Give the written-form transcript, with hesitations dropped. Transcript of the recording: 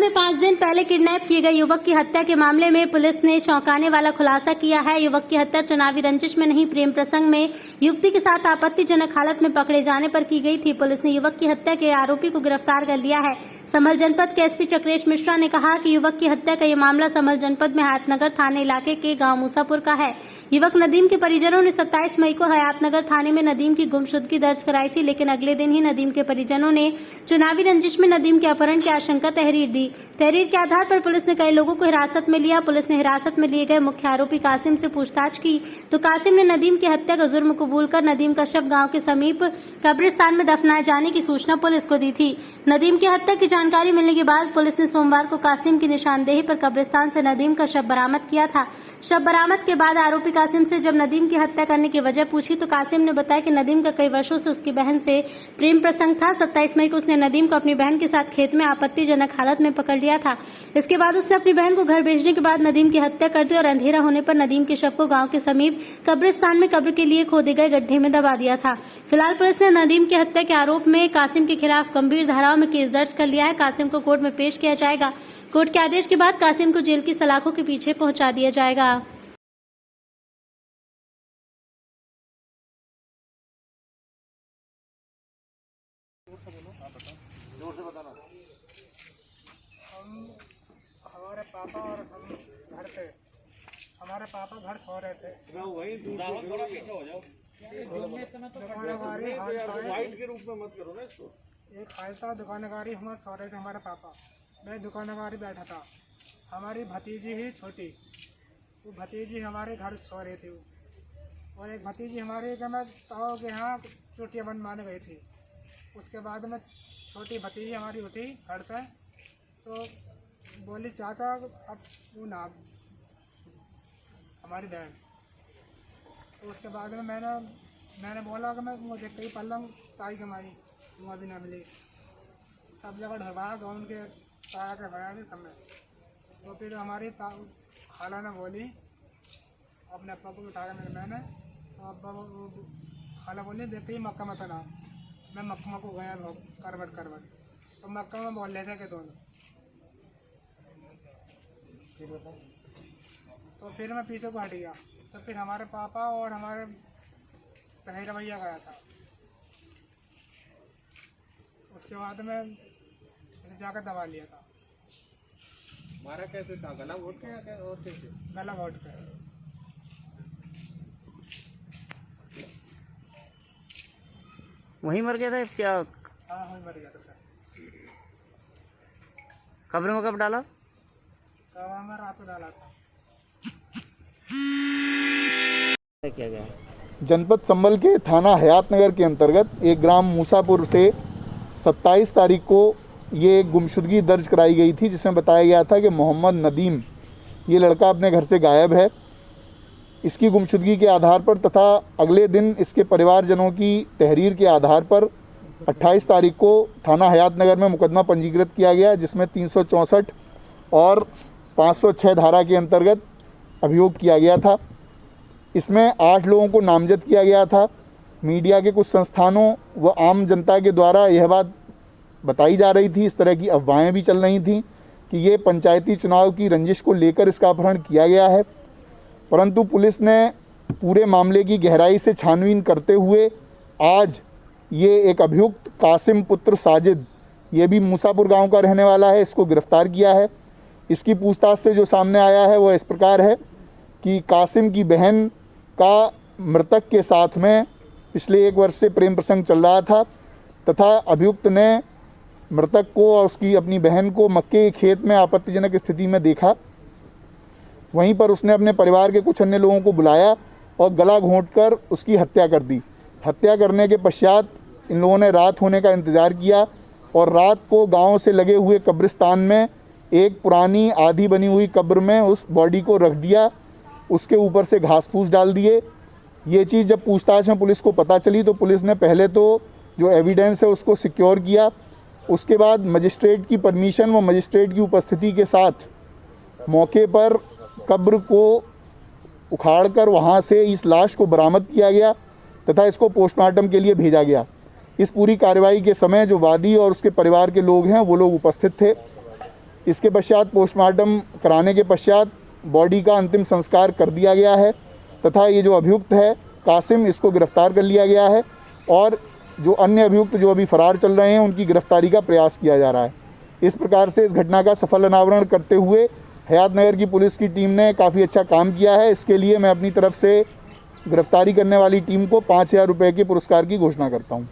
में 5 दिन पहले किडनैप किए गए युवक की हत्या के मामले में पुलिस ने चौंकाने वाला खुलासा किया है। युवक की हत्या चुनावी रंजिश में नहीं, प्रेम प्रसंग में युवती के साथ आपत्तिजनक हालत में पकड़े जाने पर की गई थी। पुलिस ने युवक की हत्या के आरोपी को गिरफ्तार कर लिया है। संभल जनपद के एसपी चक्रेश मिश्रा ने कहा कि युवक की हत्या का ये मामला संभल जनपद में हयातनगर थाने इलाके के गांव मूसापुर का है। युवक नदीम के परिजनों ने 27 मई को हयातनगर थाने में नदीम की गुमशुदगी दर्ज कराई थी, लेकिन अगले दिन ही नदीम के परिजनों ने चुनावी रंजिश में नदीम के अपहरण की आशंका तहरीर दी। तहरीर के आधार पर पुलिस ने कई लोगों को हिरासत में लिया। पुलिस ने हिरासत में लिए गए मुख्य आरोपी कासिम से पूछताछ की तो कासिम ने नदीम की हत्या का जुर्म कबूल कर नदीम का शव गांव के समीप कब्रिस्तान में दफनाए जाने की सूचना पुलिस को दी थी। नदीम की हत्या की जानकारी मिलने के बाद पुलिस ने सोमवार को कासिम की निशानदेही पर कब्रिस्तान से नदीम का शव बरामद किया था। शव बरामद के बाद आरोपी कासिम से जब नदीम की हत्या करने की वजह पूछी तो कासिम ने बताया कि नदीम का कई वर्षों से उसकी बहन से प्रेम प्रसंग था। 27 मई को उसने नदीम को अपनी बहन के साथ खेत में आपत्तिजनक हालत में पकड़ लिया था। इसके बाद उसने अपनी बहन को घर भेजने के बाद नदीम की हत्या कर दी और अंधेरा होने पर नदीम के शव को गांव के समीप कब्रिस्तान में कब्र के लिए खोदे गए गड्ढे में दबा दिया था। फिलहाल पुलिस ने नदीम की हत्या के आरोप में कासिम के खिलाफ गंभीर धाराओं में केस दर्ज कर लिया है। कासिम को कोर्ट में पेश किया जाएगा। कोर्ट के आदेश के बाद कासिम को जेल की सलाखों के पीछे पहुंचा दिया जाएगा। जोर से बताना। हमारे पापा और हम घर पे, हमारे पापा घर सो रहे थे। वाइट के रूप में मत करो ना इसको। एक खालसा दुकानगारी हम सो रहे थे हमारे पापा। मैं दुकानगारी बैठा था। हमारी भतीजी ही छोटी, वो भतीजी हमारे घर सो रही थी और एक भतीजी हमारे मैं ताऊ के यहाँ चोटियाँ बनवाने गई थी। उसके बाद में छोटी भतीजी हमारी उठी घर से तो बोली चाचा अब वो ना हमारी बहन। तो उसके बाद में मैंने बोला कि मैं मुझे कई पल्लंग ताई कमाई वहाँ भी ना मिली। सब जगह ढरवाया गाँव के ताया के भया भी सब में। तो फिर हमारी खाला ने बोली अपने अप्पा को उठाया मैंने तो अब्बा खाला बोली देखते ही मक्का मत ना। मैं मक्का को गया करवट तो मक्का में बोल रहे थे कि दोनों। तो फिर मैं पीछे को हट गया तो फिर हमारे पापा और हमारे तहेरा भैया गया था। उसके बाद में जाकर दबा लिया था। मारा कैसे था? गला घोट के या और कैसे? गला घोट के। वहीं मर गया था क्या? हाँ वहीं मर गया था। कब्र में कब डाला? कब्र में रात को डाला था। क्या गया? जनपद संभल के थाना हयातनगर के अंतर्गत एक ग्राम मूसापुर से 27 तारीख को ये गुमशुदगी दर्ज कराई गई थी, जिसमें बताया गया था कि मोहम्मद नदीम ये लड़का अपने घर से गायब है। इसकी गुमशुदगी के आधार पर तथा अगले दिन इसके परिवारजनों की तहरीर के आधार पर 28 तारीख को थाना हयातनगर में मुकदमा पंजीकृत किया गया, जिसमें 364 और 506 धारा के अंतर्गत अभियोग किया गया था। इसमें 8 लोगों को नामजद किया गया था। मीडिया के कुछ संस्थानों व आम जनता के द्वारा यह बात बताई जा रही थी, इस तरह की अफवाहें भी चल रही थीं कि ये पंचायती चुनाव की रंजिश को लेकर इसका अपहरण किया गया है। परंतु पुलिस ने पूरे मामले की गहराई से छानबीन करते हुए आज ये एक अभियुक्त कासिम पुत्र साजिद, ये भी मूसापुर गांव का रहने वाला है, इसको गिरफ्तार किया है। इसकी पूछताछ से जो सामने आया है वो इस प्रकार है कि कासिम की बहन का मृतक के साथ में पिछले 1 वर्ष से प्रेम प्रसंग चल रहा था तथा अभियुक्त ने मृतक को और उसकी अपनी बहन को मक्के के खेत में आपत्तिजनक स्थिति में देखा। वहीं पर उसने अपने परिवार के कुछ अन्य लोगों को बुलाया और गला घोंटकर उसकी हत्या कर दी। हत्या करने के पश्चात इन लोगों ने रात होने का इंतज़ार किया और रात को गांव से लगे हुए कब्रिस्तान में एक पुरानी आधी बनी हुई कब्र में उस बॉडी को रख दिया। उसके ऊपर से घास फूस डाल दिए। ये चीज़ जब पूछताछ में पुलिस को पता चली तो पुलिस ने पहले तो जो एविडेंस है उसको सिक्योर किया। उसके बाद मजिस्ट्रेट की परमिशन व मजिस्ट्रेट की उपस्थिति के साथ मौके पर कब्र को उखाड़कर वहाँ से इस लाश को बरामद किया गया तथा इसको पोस्टमार्टम के लिए भेजा गया। इस पूरी कार्रवाई के समय जो वादी और उसके परिवार के लोग हैं वो लोग उपस्थित थे। इसके पश्चात पोस्टमार्टम कराने के पश्चात बॉडी का अंतिम संस्कार कर दिया गया है तथा ये जो अभियुक्त है कासिम, इसको गिरफ्तार कर लिया गया है और जो अन्य अभियुक्त जो अभी फरार चल रहे हैं उनकी गिरफ्तारी का प्रयास किया जा रहा है। इस प्रकार से इस घटना का सफल अनावरण करते हुए हयातनगर की पुलिस की टीम ने काफ़ी अच्छा काम किया है। इसके लिए मैं अपनी तरफ से गिरफ्तारी करने वाली टीम को 5,000 रुपये के पुरस्कार की घोषणा करता हूँ।